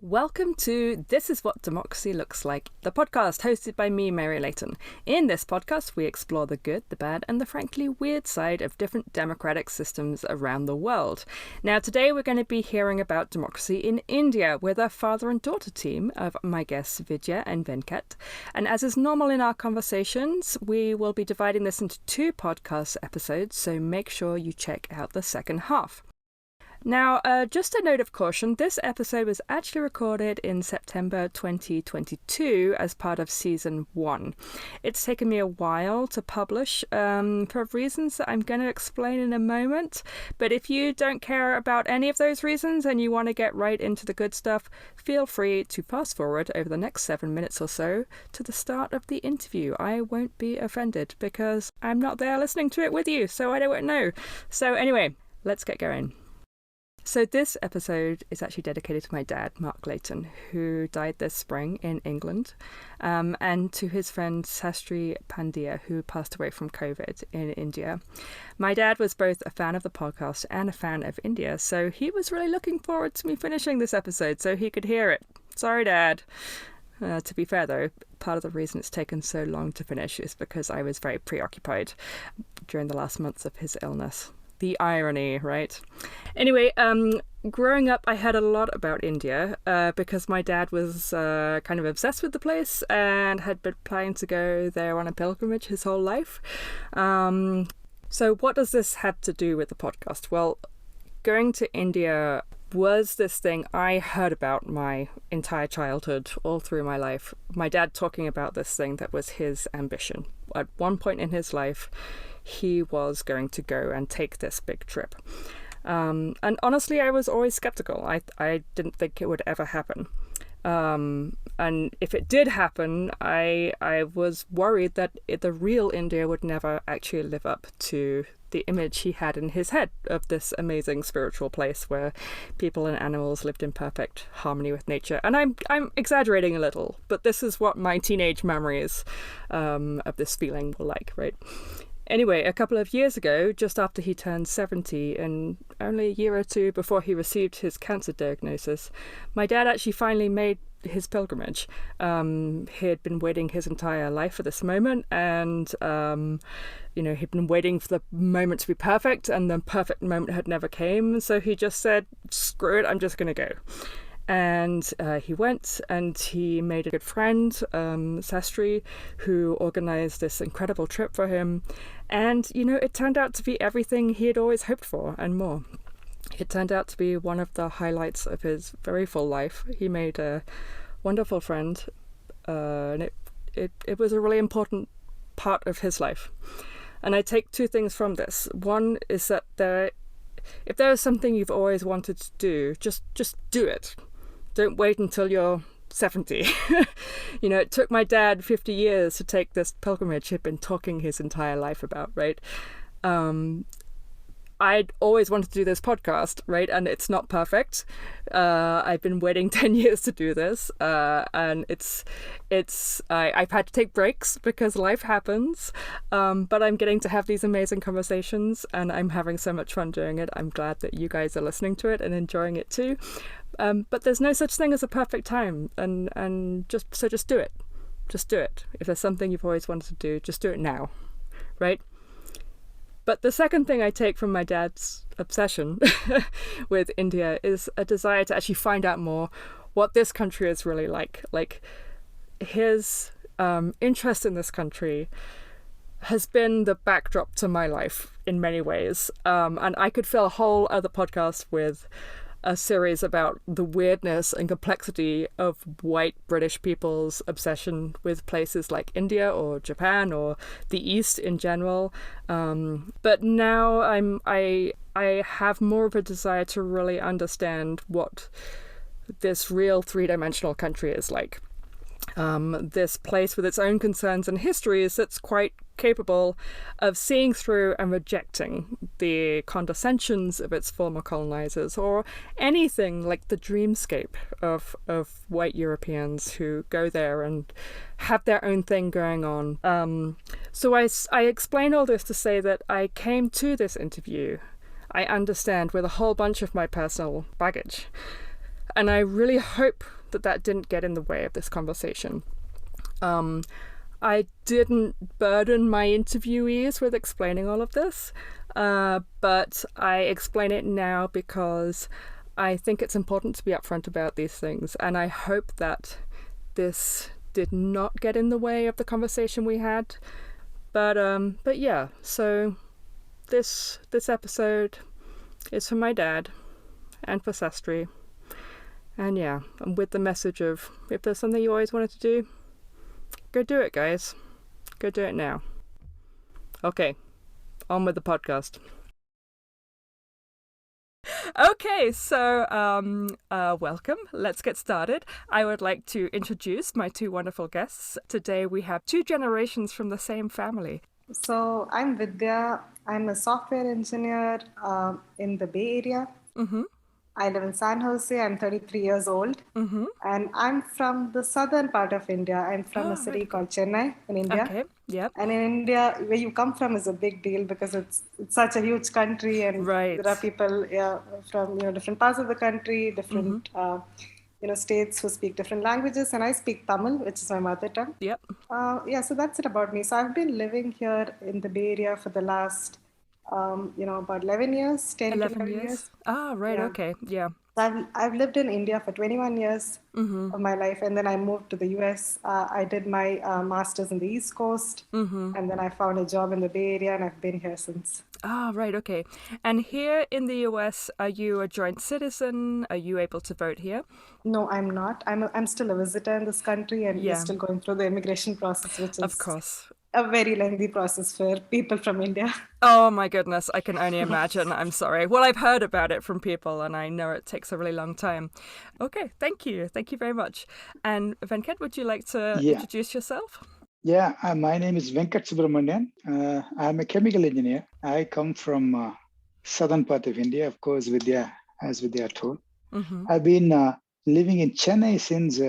Welcome to This Is What Democracy Looks Like, the podcast hosted by me, Mary Layton. In this podcast, we explore the good, the bad, and the frankly weird side of different democratic systems around the world. Now, today we're going to be hearing about democracy in India with a father and daughter team of my guests Vidhya and Venkat. And as is normal in our conversations, we will be dividing this into two podcast episodes, so make sure you check out the second half. Now, just a note of caution, this episode was actually recorded in September 2022 as part of Season 1. It's taken me a while to publish for reasons that I'm going to explain in a moment, but if you don't care about any of those reasons and you want to get right into the good stuff, feel free to fast forward over the next 7 minutes or so to the start of the interview. I won't be offended because I'm not there listening to it with you, so I don't know. So anyway, let's get going. So this episode is actually dedicated to my dad, Mark Layton, who died this spring in England, and to his friend Sastry Pandya, who passed away from COVID in India. My dad was both a fan of the podcast and a fan of India, so he was really looking forward to me finishing this episode so he could hear it. Sorry, Dad. To be fair, though, part of the reason it's taken so long to finish is because I was very preoccupied during the last months of his illness. The irony, right? Anyway, growing up, I heard a lot about India because my dad was kind of obsessed with the place and had been planning to go there on a pilgrimage his whole life. So what does this have to do with the podcast? Well, going to India was this thing I heard about my entire childhood, all through my life. My dad talking about this thing that was his ambition. At one point in his life, he was going to go and take this big trip. And honestly, I was always skeptical. I didn't think it would ever happen. And if it did happen, I was worried that the real India would never actually live up to the image he had in his head of this amazing spiritual place where people and animals lived in perfect harmony with nature. And I'm exaggerating a little, but this is what my teenage memories of this feeling were like, right? Anyway, a couple of years ago, just after he turned 70 and only a year or two before he received his cancer diagnosis, my dad actually finally made his pilgrimage. He had been waiting his entire life for this moment, and he'd been waiting for the moment to be perfect, and the perfect moment had never came. So he just said, screw it, I'm just going to go. And he went and he made a good friend, Sastry, who organised this incredible trip for him. And, it turned out to be everything he had always hoped for and more. It turned out to be one of the highlights of his very full life. He made a wonderful friend, and it was a really important part of his life. And I take two things from this. One is that if there is something you've always wanted to do, just do it. Don't wait until you're 70. It took my dad 50 years to take this pilgrimage he'd been talking his entire life about, right? I'd always wanted to do this podcast, right? And it's not perfect. I've been waiting 10 years to do this. And I've had to take breaks because life happens. But I'm getting to have these amazing conversations and I'm having so much fun doing it. I'm glad that you guys are listening to it and enjoying it too. But there's no such thing as a perfect time. And just do it. Just do it. If there's something you've always wanted to do, just do it now, right? But the second thing I take from my dad's obsession with India is a desire to actually find out more what this country is really like. Like, his interest in this country has been the backdrop to my life in many ways. And I could fill a whole other podcast with a series about the weirdness and complexity of white British people's obsession with places like India or Japan or the East in general. But now I have more of a desire to really understand what this real three-dimensional country is like. This place with its own concerns and histories that's quite capable of seeing through and rejecting the condescensions of its former colonizers or anything like the dreamscape of white Europeans who go there and have their own thing going on. So I explain all this to say that I came to this interview, I understand, with a whole bunch of my personal baggage. And I really hope that didn't get in the way of this conversation. I didn't burden my interviewees with explaining all of this, but I explain it now because I think it's important to be upfront about these things, and I hope that this did not get in the way of the conversation we had. But yeah, so this episode is for my dad and for Sastry. And yeah, and with the message of, if there's something you always wanted to do, go do it, guys. Go do it now. Okay, on with the podcast. Okay, so welcome. Let's get started. I would like to introduce my two wonderful guests. Today we have two generations from the same family. So I'm Vidhya. I'm a software engineer in the Bay Area. Mm-hmm. I live in San Jose. I'm 33 years old. Mm-hmm. And I'm from the southern part of India. I'm from a city called Chennai in India. Okay, yep. And in India, where you come from is a big deal because it's such a huge country, and there are people from different parts of the country, different states who speak different languages. And I speak Tamil, which is my mother tongue. Yep. So that's it about me. So I've been living here in the Bay Area for the last about 11 years, 10 to 11 years. Ah, right, yeah. Okay, yeah. So I've lived in India for 21 years of my life, and then I moved to the US. I did my master's in the East Coast, and then I found a job in the Bay Area, and I've been here since. Ah, right, okay. And here in the US, are you a joint citizen? Are you able to vote here? No, I'm not. I'm still a visitor in this country, and we're still going through the immigration process, which is... Of course. A very lengthy process for people from India. Oh my goodness, I can only imagine. I'm sorry. Well, I've heard about it from people, and I know it takes a really long time. Okay, thank you. Thank you very much. And Venkat, would you like to introduce yourself? Yeah, my name is Venkat Subramanian. I'm a chemical engineer. I come from southern part of India, of course, as Vidhya told. I've been living in Chennai since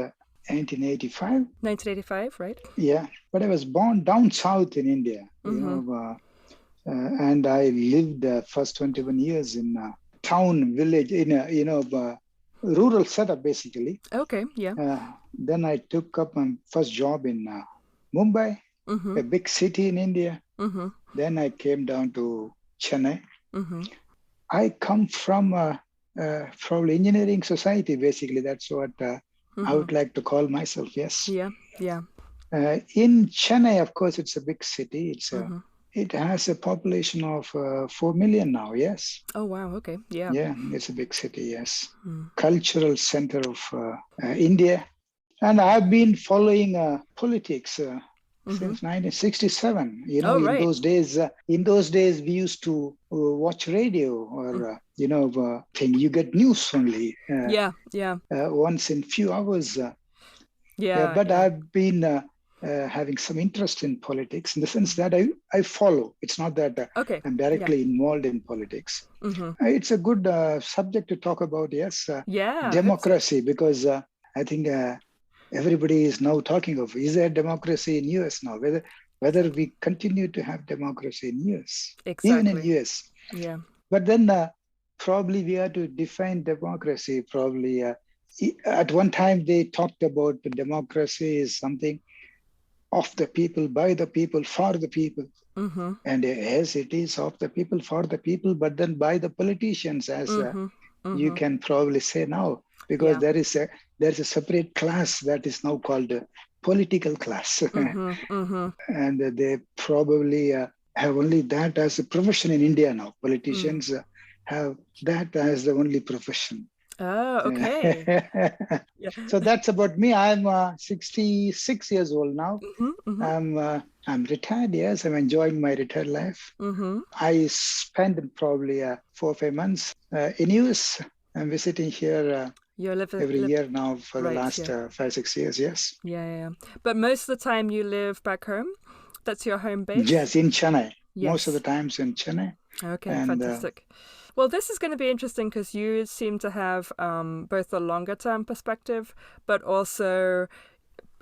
1985. 1985, right? Yeah, but I was born down south in India, and I lived the first 21 years in a town, village, in a rural setup, basically. Okay, yeah. Then I took up my first job in Mumbai, a big city in India. Then I came down to Chennai. I come from probably engineering society, basically. That's what I would like to call myself, yes. Yeah. In Chennai, of course, it's a big city. It has a population of 4 million now, yes. Oh, wow, okay, yeah. Yeah, it's a big city, yes. Cultural center of India. And I've been following politics since 1967. Right. In those days, we used to watch radio or, you get news only. Once in few hours. But I've been having some interest in politics in the sense that I follow. It's not that I'm directly involved in politics. It's a good subject to talk about, yes. Democracy, because I think everybody is now talking of, is there democracy in US now? Whether we continue to have democracy in US, even in US. Yeah. But then probably we have to define democracy. Probably at one time they talked about the democracy is something of the people, by the people, for the people. And yes, it is of the people, for the people, but then by the politicians, as you can probably say now, because there's a separate class that is now called a political class. And they probably have only that as a profession in India now. Politicians have that as the only profession. Oh, okay. So that's about me. I'm 66 years old now. I'm retired, yes. I'm enjoying my retired life. I spend probably 4 or 5 months in US. I'm visiting here every year now for the last 5, 6 years, yes. Yeah. But most of the time you live back home? That's your home base? Yes, in Chennai. Yes. Most of the times in Chennai. Okay, fantastic. Well, this is going to be interesting because you seem to have both a longer term perspective, but also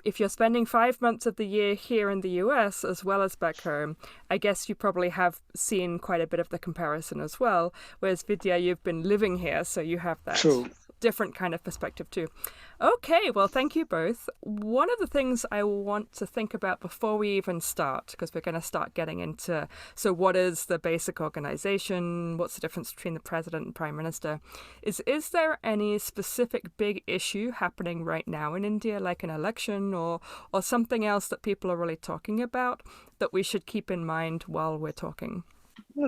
if you're spending 5 months of the year here in the US as well as back home, I guess you probably have seen quite a bit of the comparison as well. Whereas Vidhya, you've been living here, so you have that. True. different kind of perspective too. Okay, well, thank you both. One of the things I want to think about before we even start, because we're going to start getting into, so what is the basic organization? What's the difference between the president and prime minister? Is there any specific big issue happening right now in India, like an election or something else that people are really talking about that we should keep in mind while we're talking?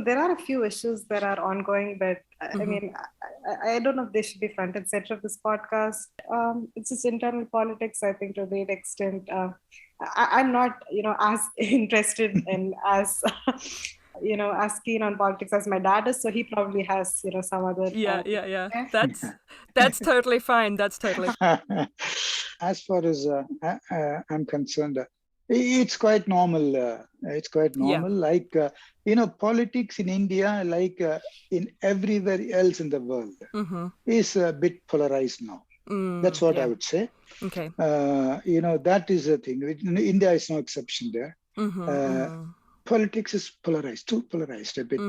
There are a few issues that are ongoing, but I mean, I don't know if they should be front and center of this podcast. It's just internal politics, I think, to a great extent. I'm not, as interested and as, as keen on politics as my dad is. So he probably has, some other. Yeah. That's totally fine. That's totally fine. As far as I'm concerned, it's quite normal. It's quite normal. Like, politics in India, like in everywhere else in the world, is a bit polarized now. That's what I would say. Okay. That is the thing. India is no exception there. Politics is polarized, too polarized a bit.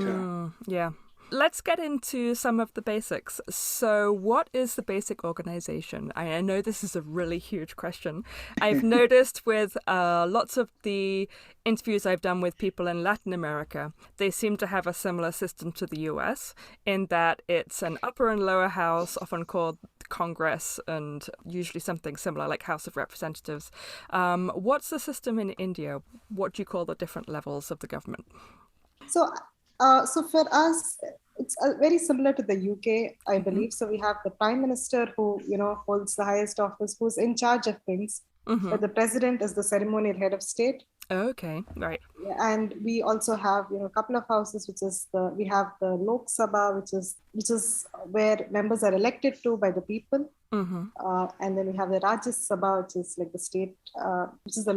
Yeah. Let's get into some of the basics. So what is the basic organization? I know this is a really huge question. I've noticed with lots of the interviews I've done with people in Latin America, they seem to have a similar system to the US in that it's an upper and lower house, often called Congress, and usually something similar like House of Representatives. What's the system in India? What do you call the different levels of the government? So for us, it's very similar to the UK, I believe. So we have the prime minister who, holds the highest office, who's in charge of things. But the president is the ceremonial head of state. Okay, right. Yeah, and we also have, a couple of houses, we have the Lok Sabha, which is where members are elected to by the people. And then we have the Rajya Sabha, which is like the state, which is the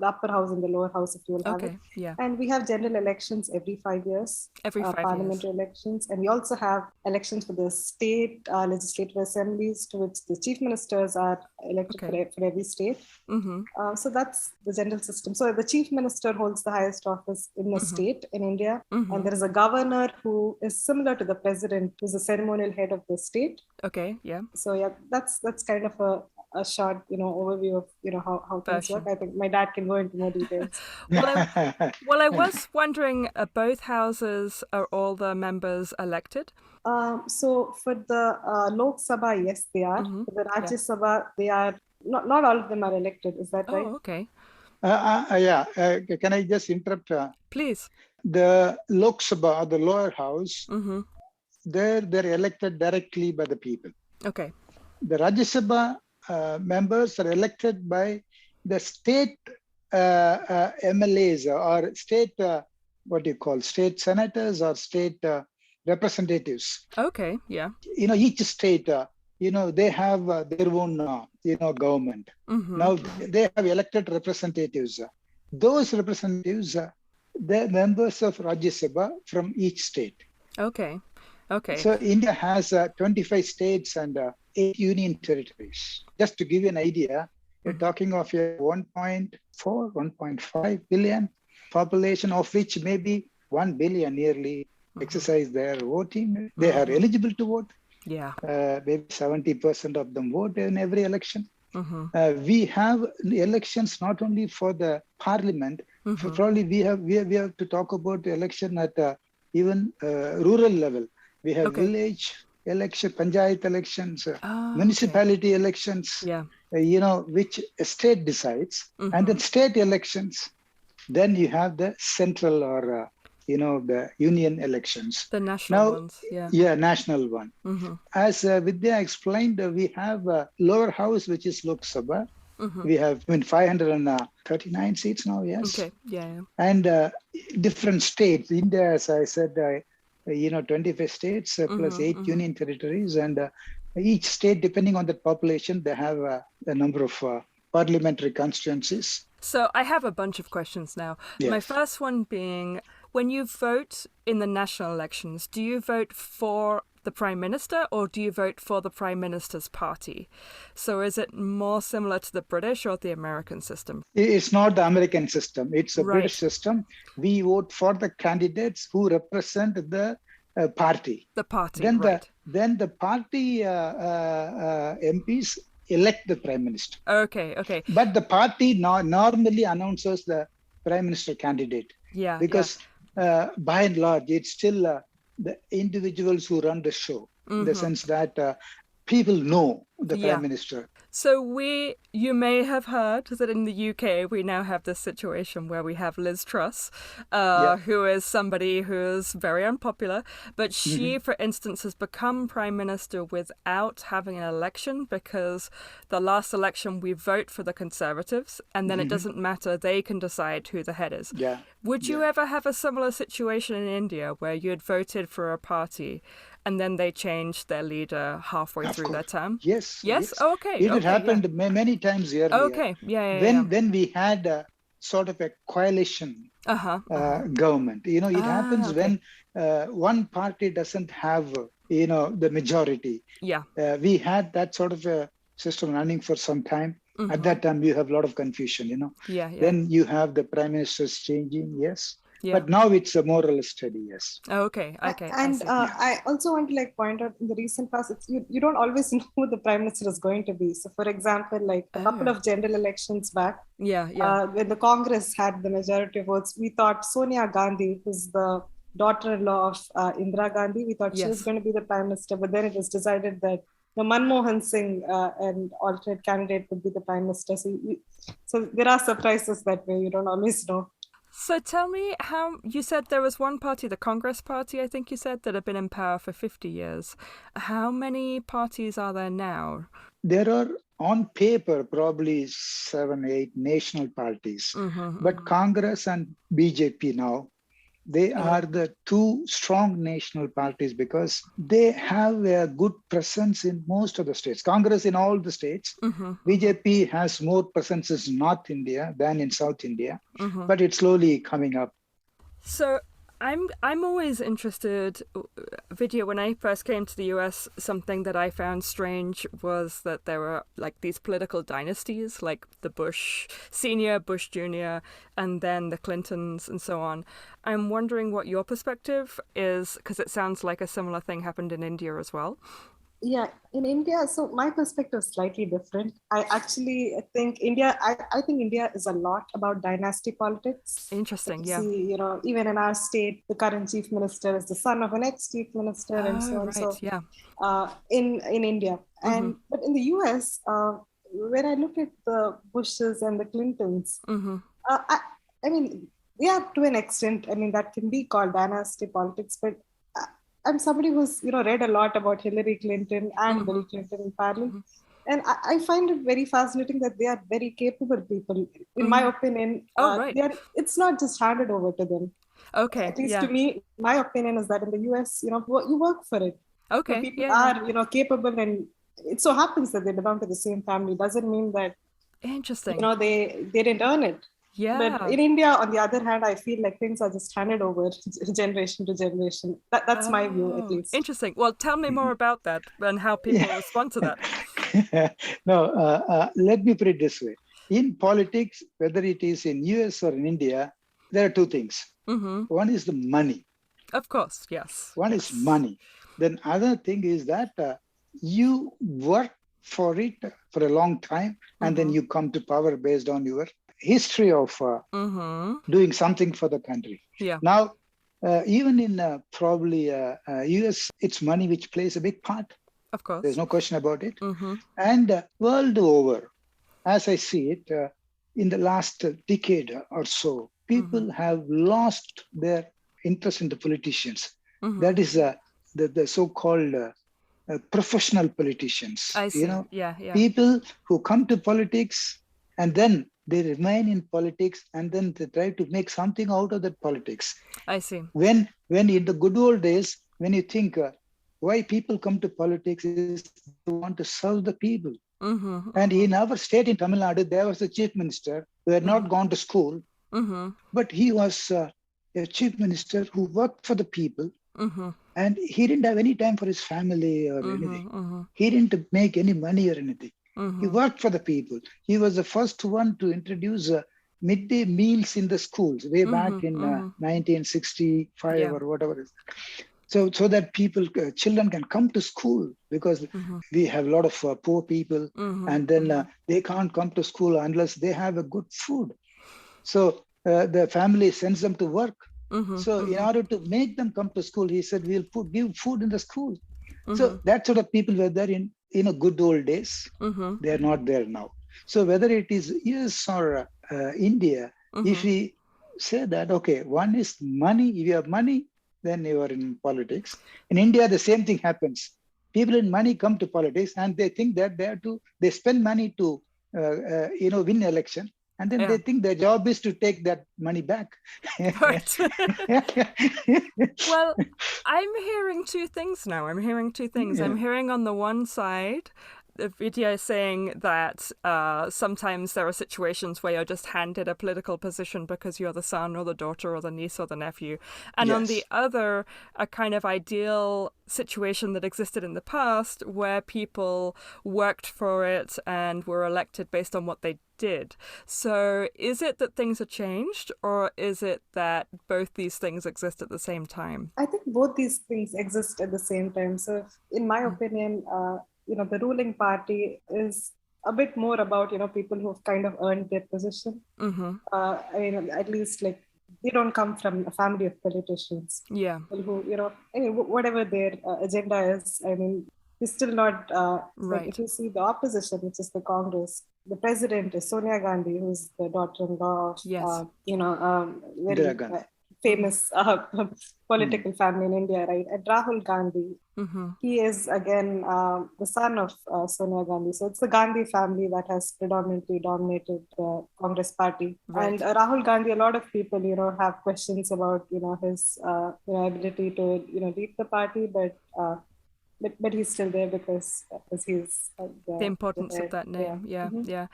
upper house and the lower house, if you will have it. Yeah. And we have general elections every 5 years. Parliamentary elections. And we also have elections for the state legislative assemblies, to which the chief ministers are elected for every state. So that's the general system. So the chief minister holds the highest office in the state in India. And there is a governor who is similar to the president, who's the ceremonial head of the state. Okay, yeah. So yeah, that's kind of a short, overview of, how things work. I think my dad can go into more details. Well, I was wondering, both houses, are all the members elected? So for the Lok Sabha, yes, they are. For the Rajya Sabha, they are, not all of them are elected. Is that right? Oh, okay. Can I just interrupt? Please. The Lok Sabha, the lower house, they're elected directly by the people. Okay. The Rajya Sabha members are elected by the state MLAs or state, state senators or state representatives. Okay, yeah. Each state, they have their own, government. Now, they have elected representatives. Those representatives, they're members of Rajya Sabha from each state. Okay. So India has 25 states and 8 union territories. Just to give you an idea, you're talking of a 1.4, 1.5 billion population, of which maybe 1 billion yearly exercise their voting. They are eligible to vote. Yeah. Maybe 70% of them vote in every election. We have elections not only for the parliament, probably we have to talk about the election at even rural level. We have village election, panchayat elections, municipality elections, which a state decides. And then state elections. Then you have the central or, the union elections. The national ones, Yeah, national one. As Vidhya explained, we have a lower house, which is Lok Sabha. We have 539 seats now, yes. Okay, yeah. And different states. India, as I said, 25 states plus 8 union territories, and each state, depending on the population, they have a number of parliamentary constituencies. So I have a bunch of questions now. Yes. My first one being, when you vote in the national elections, do you vote for the Prime Minister or do you vote for the Prime Minister's party? So is it more similar to the British or the American system? It's not the American system. It's a British system. We vote for the candidates who represent the party. The party, Then right. then the party MPs elect the prime minister. Okay. But the party normally announces the prime minister candidate. Yeah. Because by and large, it's still the individuals who run the show, in the sense that people know the prime minister. So you may have heard that in the UK we now have this situation where we have Liz Truss, who is somebody who's very unpopular, but she, for instance, has become prime minister without having an election, because the last election we vote for the Conservatives, and then it doesn't matter, they can decide who the head is. Yeah. Would you ever have a similar situation in India where you had voted for a party and then they changed their leader halfway through their term? Yes. Oh, okay. It had happened many times earlier. Okay. When we had a sort of a coalition government. It happens when one party doesn't have, the majority. Yeah. We had that sort of a system running for some time. At that time, you have a lot of confusion, Yeah. Then you have the prime ministers changing, yes. Yeah. But now it's a more or less steady, yes. Okay. And I also want to point out, in the recent past, you don't always know who the prime minister is going to be. So, for example, like a couple of general elections back, when the Congress had the majority of votes, we thought Sonia Gandhi, who's the daughter-in-law of Indira Gandhi, we thought she was going to be the prime minister. But then it was decided that Manmohan Singh, an alternate candidate, would be the prime minister. So there are surprises that way. You don't always know. So tell me, how you said there was one party, the Congress Party, I think you said, that had been in power for 50 years. How many parties are there now? There are, on paper, probably 7, 8 national parties. But Congress and BJP now, they are the two strong national parties because they have a good presence in most of the states. Congress in all the states. BJP has more presence in North India than in South India, but it's slowly coming up. So I'm always interested, Vidhya, when I first came to the US, something that I found strange was that there were like these political dynasties, like the Bush Senior, Bush Junior, and then the Clintons and so on. I'm wondering what your perspective is, because it sounds like a similar thing happened in India as well. Yeah, in India, so my perspective is slightly different. I actually think India is a lot about dynasty politics. Interesting, yeah. See, even in our state, the current chief minister is the son of an ex-chief minister and so on. Right, so, yeah. In India. But in the US, when I look at the Bushes and the Clintons, I mean, yeah, to an extent, I mean, that can be called dynasty politics, but I'm somebody who's read a lot about Hillary Clinton and Bill Clinton in parallel, and I find it very fascinating that they are very capable people. In my opinion, it's not just handed over to them. Okay, at least to me, my opinion is that in the US, you work for it. Okay, people are capable, and it so happens that they belong to the same family. Doesn't mean that interesting. They didn't earn it. Yeah. But in India, on the other hand, I feel like things are just handed over generation to generation. That's my view, at least. Interesting. Well, tell me more about that and how people respond to that. No, let me put it this way. In politics, whether it is in US or in India, there are two things. One is the money. Of course, yes. One is money. Then other thing is that you work for it for a long time, and then you come to power based on your history of doing something for the country. Yeah. Now, even in probably US, it's money which plays a big part. Of course. There's no question about it. And world over, as I see it, in the last decade or so, people have lost their interest in the politicians. That is the so-called professional politicians. I see. People who come to politics and then they remain in politics, and then they try to make something out of that politics. I see. When in the good old days, when you think why people come to politics is to want to serve the people. And in our state in Tamil Nadu, there was a chief minister who had not gone to school, but he was a chief minister who worked for the people, and he didn't have any time for his family or anything. He didn't make any money or anything. He worked for the people. He was the first one to introduce midday meals in the schools way back in 1965 or whatever. So that people, children can come to school, because we have a lot of poor people, and then they can't come to school unless they have a good food. So the family sends them to work. So in order to make them come to school, he said, we'll give food in the school. So that sort of people were there in a good old days. They are not there now. So whether it is US or India, if we say that, okay, one is money. If you have money, then you are in politics. In India, the same thing happens. People in money come to politics, and they think that they spend money to win election, and then they think their job is to take that money back. Right. Well, I'm hearing two things now. I'm hearing on the one side, Vidhya is saying that sometimes there are situations where you're just handed a political position because you're the son or the daughter or the niece or the nephew. And on the other, a kind of ideal situation that existed in the past where people worked for it and were elected based on what they did. So is it that things have changed, or is it that both these things exist at the same time? I think both these things exist at the same time. So in my opinion, the ruling party is a bit more about, people who've kind of earned their position. At least like they don't come from a family of politicians. Yeah. People who, whatever their agenda is, they're still not, right. Like if you see the opposition, which is the Congress, the president is Sonia Gandhi, who's the daughter-in-law of, very famous political family in India, right? And Rahul Gandhi, he is again the son of Sonia Gandhi. So it's the Gandhi family that has predominantly dominated the Congress party. Right. And Rahul Gandhi, a lot of people, have questions about, his ability to, lead the party, but he's still there because he's the importance of that name. Yeah.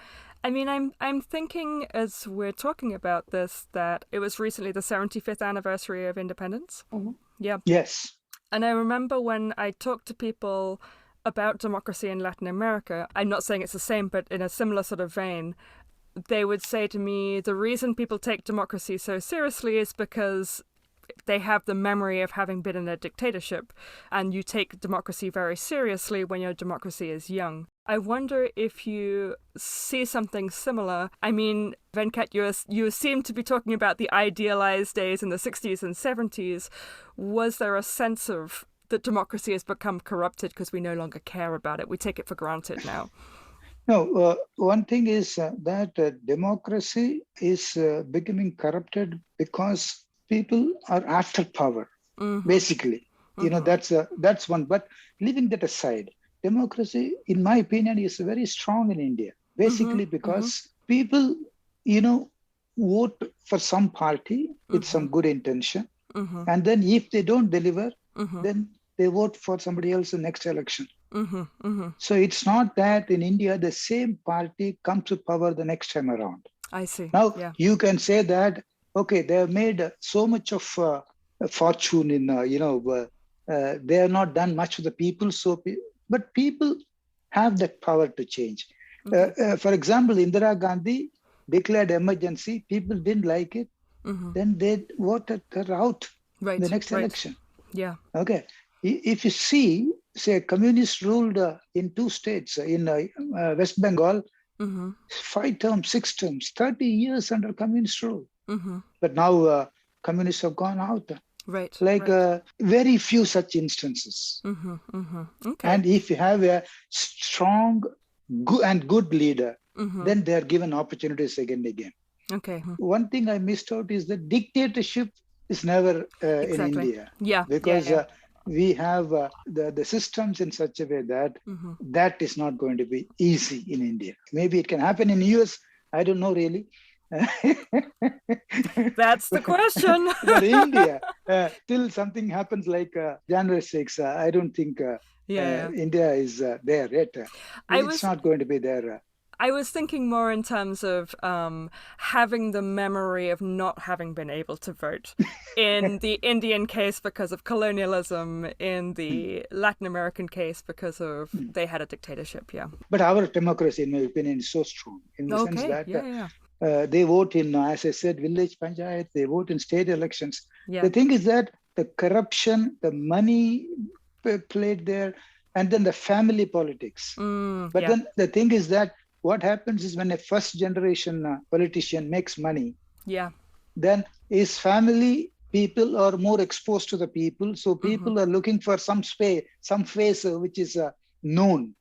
I mean, I'm thinking as we're talking about this that it was recently the 75th anniversary of independence. Yeah. Yes. And I remember when I talked to people about democracy in Latin America, I'm not saying it's the same, but in a similar sort of vein, they would say to me, the reason people take democracy so seriously is because they have the memory of having been in a dictatorship, and you take democracy very seriously when your democracy is young. I wonder if you see something similar. I mean, Venkat, you seem to be talking about the idealized days in the 60s and 70s. Was there a sense of that democracy has become corrupted because we no longer care about it? We take it for granted now. No, one thing is that democracy is becoming corrupted because people are after power, basically. That's one. But leaving that aside, democracy, in my opinion, is very strong in India, basically because people, vote for some party with some good intention. And then if they don't deliver, then they vote for somebody else in the next election. So it's not that in India, the same party comes to power the next time around. I see. Now, you can say that, okay, they have made so much of fortune in, they have not done much for the people. But people have that power to change. For example, Indira Gandhi declared emergency. People didn't like it. Then they voted her out in the next election. Yeah. Okay. If you see, say, communists ruled in 2 states, in West Bengal, 5 terms, 6 terms, 30 years under communist rule. But now communists have gone out. Right. Very few such instances. Okay. And if you have a strong and good leader, then they are given opportunities again and again. Okay. One thing I missed out is that dictatorship is never in India. Yeah. Because we have the systems in such a way that that is not going to be easy in India. Maybe it can happen in US. I don't know really. That's the question. But India, till something happens like January 6th, I don't think India is there yet. It's not going to be there. I was thinking more in terms of having the memory of not having been able to vote. In the Indian case because of colonialism, in the Latin American case because of they had a dictatorship, But our democracy, in my opinion, is so strong in the sense that they vote in, as I said, village panchayat, they vote in state elections. The thing is that the corruption, the money played there, and then the family politics. But then the thing is that what happens is when a first generation politician makes money, then his family people are more exposed to the people. So people are looking for some space, some face which is known.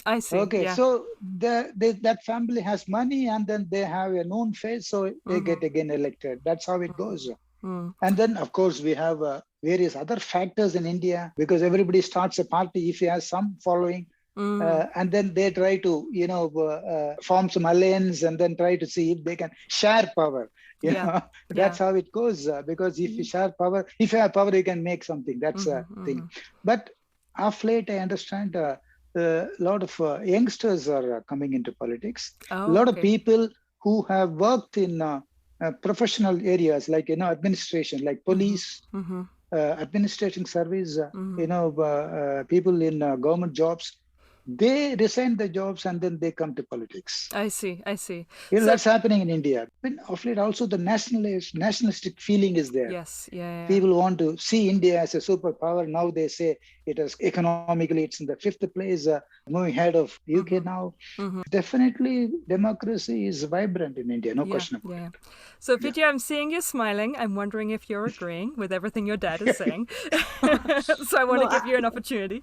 I see. Okay, so that family has money and then they have a known face, so they get again elected. That's how it goes. And then, of course, we have various other factors in India, because everybody starts a party if he has some following. And then they try to, form some alliance and then try to see if they can share power. That's how it goes. Because if you share power, if you have power, you can make something. That's a thing. But of late, I understand a lot of youngsters are coming into politics. A lot of people who have worked in professional areas like, administration, like police, administration service, people in government jobs, they resign the jobs and then they come to politics. I see. That's happening in India. But of late also the nationalistic feeling is there. Yes, People want to see India as a superpower. Now they say it is economically, it's in the 5th place, moving ahead of UK now. Definitely democracy is vibrant in India, no question about it. So Vidhya, I'm seeing you smiling. I'm wondering if you're agreeing with everything your dad is saying. So I want to give you an opportunity.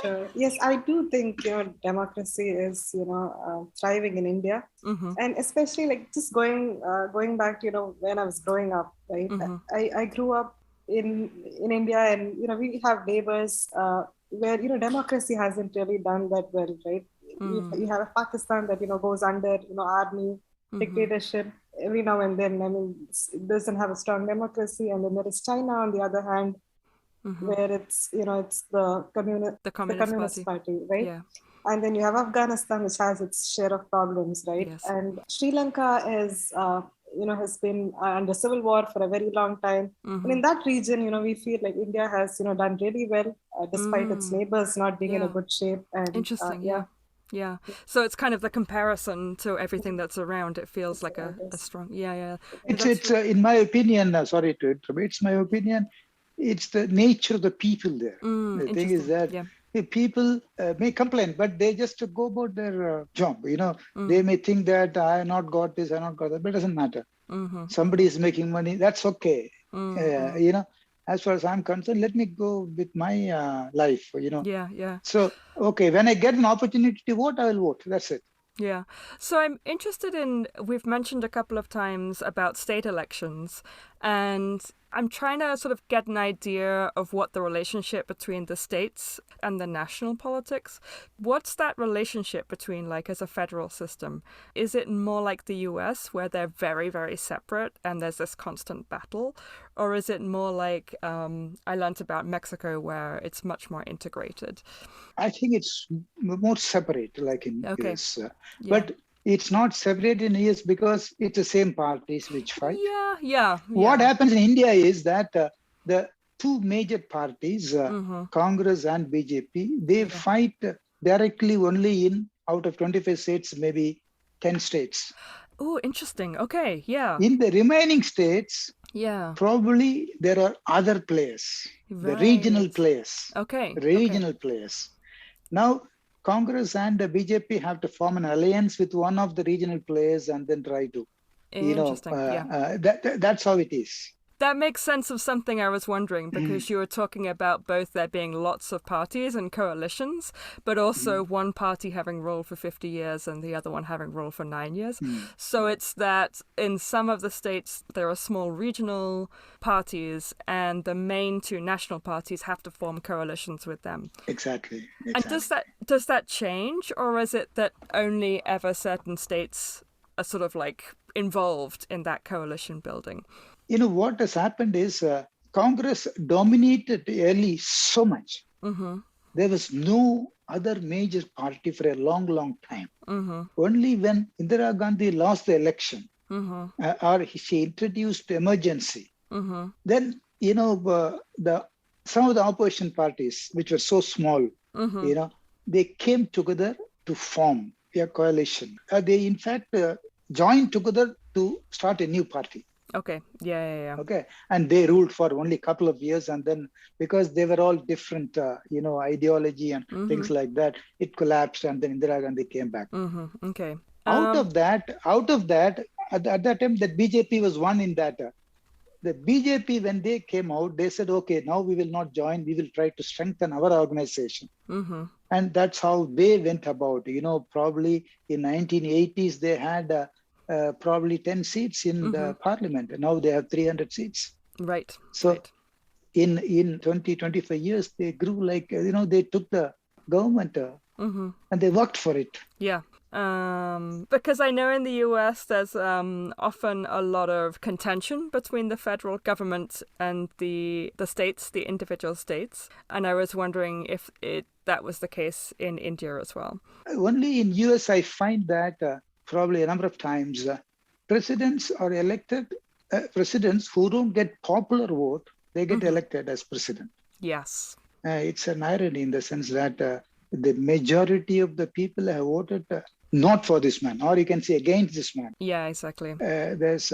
Sure. Yes, I do think democracy is thriving in India, and especially like just going back to when I was growing up, right? I grew up in India, and we have neighbors where democracy hasn't really done that well, right? You have Pakistan that goes under army dictatorship every now and then. I mean, it doesn't have a strong democracy, and then there is China on the other hand, where it's it's the Communist Party, right? And then you have Afghanistan, which has its share of problems, right? And Sri Lanka is has been under civil war for a very long time. And in that region, we feel like India has done really well despite its neighbors not being in a good shape. And interesting. Yeah. So it's kind of the comparison to everything that's around. It feels like a strong. It's in my opinion. Sorry to interrupt. It's my opinion. It's the nature of the people there. The thing is that people may complain, but they just go about their job. They may think that I have not got this, I have not got that, but it doesn't matter. Somebody is making money. That's okay. As far as I'm concerned, let me go with my life. So, okay, when I get an opportunity to vote, I will vote. That's it. Yeah. So I'm interested in, we've mentioned a couple of times about state elections, and I'm trying to sort of get an idea of what the relationship between the states and the national politics. What's that relationship between, like, as a federal system? Is it more like the US, where they're very, very separate and there's this constant battle? Or is it more like I learned about Mexico, where it's much more integrated? I think it's more separate, like in US. But it's not separated in US because it's the same parties which fight. What happens in India is that the two major parties, Congress and BJP, they fight directly only in, out of 25 states, maybe 10 states. Oh, interesting. Okay, In the remaining states, probably there are other players, the regional players. Players. Now, Congress and the BJP have to form an alliance with one of the regional players and then try to, that's how it is. That makes sense of something I was wondering, because you were talking about both there being lots of parties and coalitions, but also one party having ruled for 50 years and the other one having ruled for 9 years. So it's that in some of the states there are small regional parties and the main two national parties have to form coalitions with them. Exactly. And does that change, or is it that only ever certain states are sort of like involved in that coalition building? What has happened is Congress dominated early so much. There was no other major party for a long, long time. Only when Indira Gandhi lost the election, or she introduced emergency, then, some of the opposition parties, which were so small, they came together to form a coalition. They, in fact, joined together to start a new party. Okay. Yeah. Okay. And they ruled for only a couple of years. And then because they were all different, ideology and things like that, it collapsed. And then Indira Gandhi came back. Okay. Out of that, at that time, that BJP was one in that. The BJP, when they came out, they said, okay, now we will not join. We will try to strengthen our organization. And that's how they went about. Probably in 1980s, they had probably 10 seats in the parliament. And now they have 300 seats. Right. So in 20, 25 years, they grew like, they took the government and they worked for it. Yeah. Because I know in the US there's often a lot of contention between the federal government and the states, the individual states. And I was wondering if that was the case in India as well. Only in US I find that probably a number of times presidents are elected, presidents who don't get popular vote, they get elected as president. Yes. It's an irony in the sense that the majority of the people have voted not for this man, or you can say against this man. Yeah, exactly. There's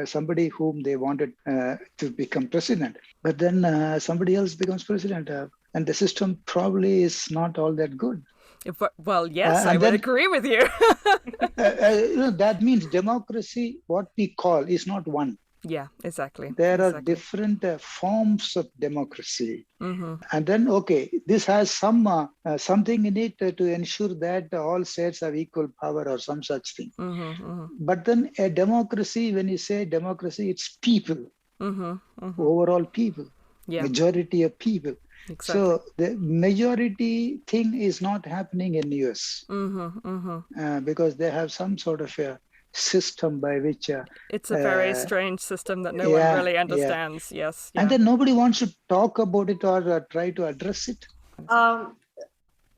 somebody whom they wanted to become president, but then somebody else becomes president, and the system probably is not all that good. Well, yes, I would agree with you. That means democracy, what we call, is not one. Yeah, exactly. There are different forms of democracy. And then, okay, this has something in it to ensure that all states have equal power or some such thing. But then a democracy, when you say democracy, it's people, overall people, majority of people. Exactly. So the majority thing is not happening in US because they have some sort of a system by which it's a very strange system that no one really understands. Yes. And then nobody wants to talk about it or try to address it.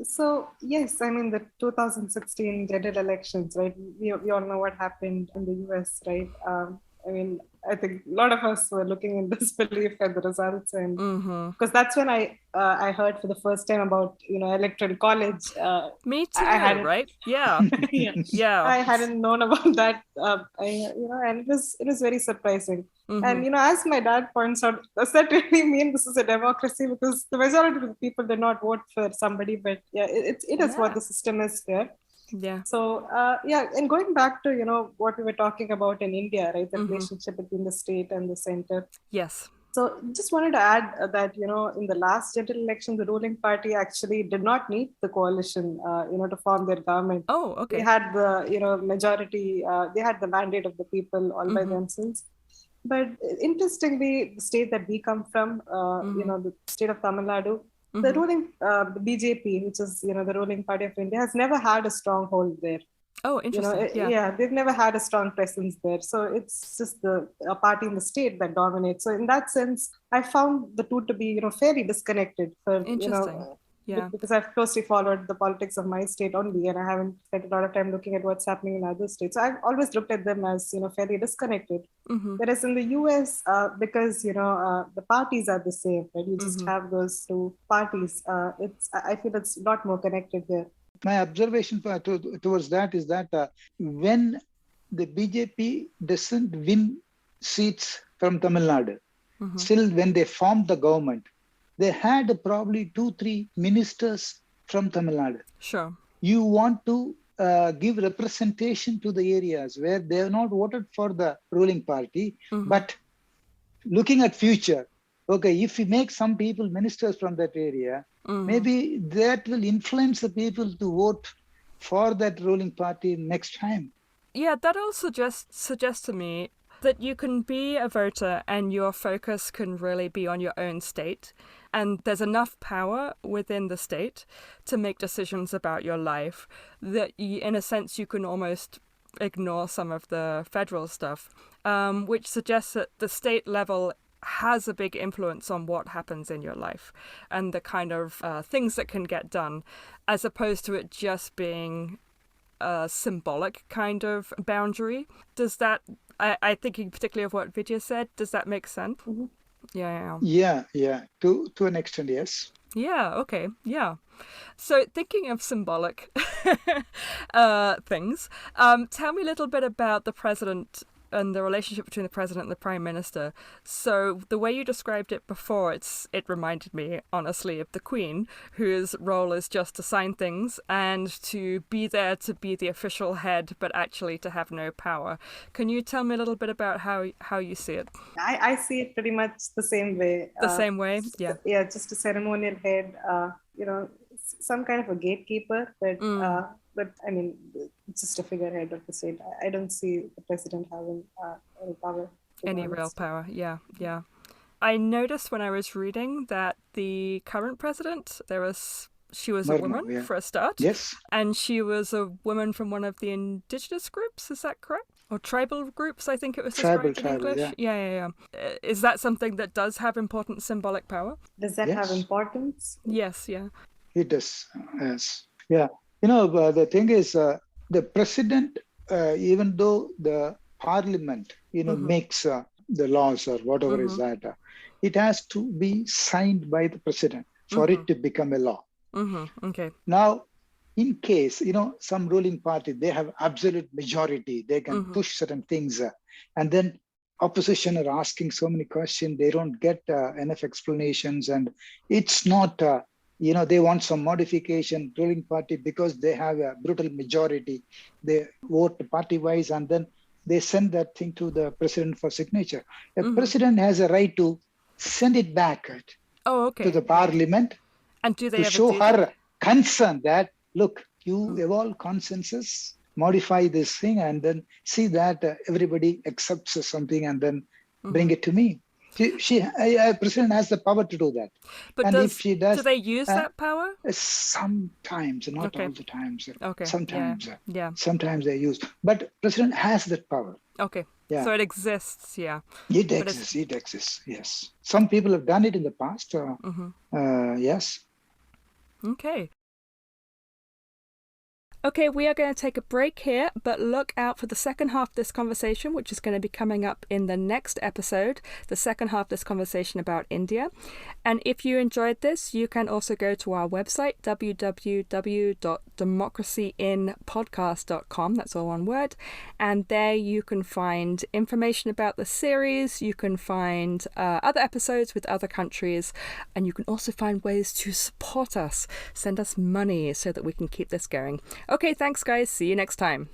So yes, I mean the 2016 general elections, right? We all know what happened in the US, right? I think a lot of us were looking in disbelief at the results, and because that's when I heard for the first time about electoral college. Me too, right? Yeah, yeah. I hadn't known about that, and it was very surprising. And as my dad points out, does that really mean this is a democracy? Because the majority of the people did not vote for somebody, but it is what the system is here. Yeah. So and going back to what we were talking about in India, right, the relationship between the state and the center. Yes. So just wanted to add that in the last general election, the ruling party actually did not need the coalition to form their government. Oh, okay. They had the majority. They had the mandate of the people all by themselves. But interestingly, the state that we come from, the state of Tamil Nadu. The ruling BJP, which is the ruling party of India, has never had a stronghold there. Oh, interesting. They've never had a strong presence there. So it's just a party in the state that dominates. So in that sense, I found the two to be fairly disconnected. Because I've closely followed the politics of my state only, and I haven't spent a lot of time looking at what's happening in other states. So I've always looked at them as fairly disconnected. Whereas in the US, because the parties are the same, right? You just have those two parties. I feel it's a lot more connected there. My observation towards that is that when the BJP doesn't win seats from Tamil Nadu, still when they formed the government, they had probably 2-3 ministers from Tamil Nadu. Sure. You want to give representation to the areas where they have not voted for the ruling party, but looking at future, okay, if we make some people ministers from that area, maybe that will influence the people to vote for that ruling party next time. Yeah, that also suggests to me that you can be a voter and your focus can really be on your own state. And there's enough power within the state to make decisions about your life that, in a sense, you can almost ignore some of the federal stuff, which suggests that the state level has a big influence on what happens in your life and the kind of things that can get done, as opposed to it just being a symbolic kind of boundary. Does that, I thinking particularly of what Vidhya said, does that make sense? Yeah. To an extent, yes. Yeah, okay, yeah. So thinking of symbolic things, tell me a little bit about the president and the relationship between the president and the prime minister. So the way you described it before, it reminded me, honestly, of the Queen, whose role is just to sign things and to be there to be the official head, but actually to have no power. Can you tell me a little bit about how you see it? I see it pretty much the same way. The same way? Yeah. Yeah, just a ceremonial head, some kind of a gatekeeper, but I mean, just a figurehead of the state. I don't see the president having any power. Any real power, yeah. I noticed when I was reading that the current president, she was a woman for a start. Yes. And she was a woman from one of the indigenous groups, is that correct? Or tribal groups, I think it was described in English. Yeah. Is that something that does have important symbolic power? Does that have importance? Yes, yeah. It does, yes. Yeah. The thing is, the president, even though the parliament, makes the laws or whatever is that, it has to be signed by the president for it to become a law. Okay. Now, in case, some ruling party, they have absolute majority, they can push certain things, and then opposition are asking so many questions, they don't get enough explanations, and it's not, they want some modification, ruling party, because they have a brutal majority, they vote party-wise, and then they send that thing to the president for signature. The president has a right to send it back to the parliament, and do they to show her concern that, look, you evolve consensus, modify this thing, and then see that everybody accepts something, and then bring it to me. President has the power to do that. But and if she does, do they use that power? Sometimes, not all the times. Okay. Sometimes. Yeah. Sometimes they use. But president has that power. Okay. Yeah. So it exists, yeah. It exists, yes. Some people have done it in the past. Yes. Okay. Okay, we are going to take a break here, but look out for the second half of this conversation, which is going to be coming up in the next episode, the second half of this conversation about India. And if you enjoyed this, you can also go to our website, www.democracyinpodcast.com, that's all one word, and there you can find information about the series, you can find other episodes with other countries, and you can also find ways to support us, send us money so that we can keep this going. Okay, thanks guys. See you next time.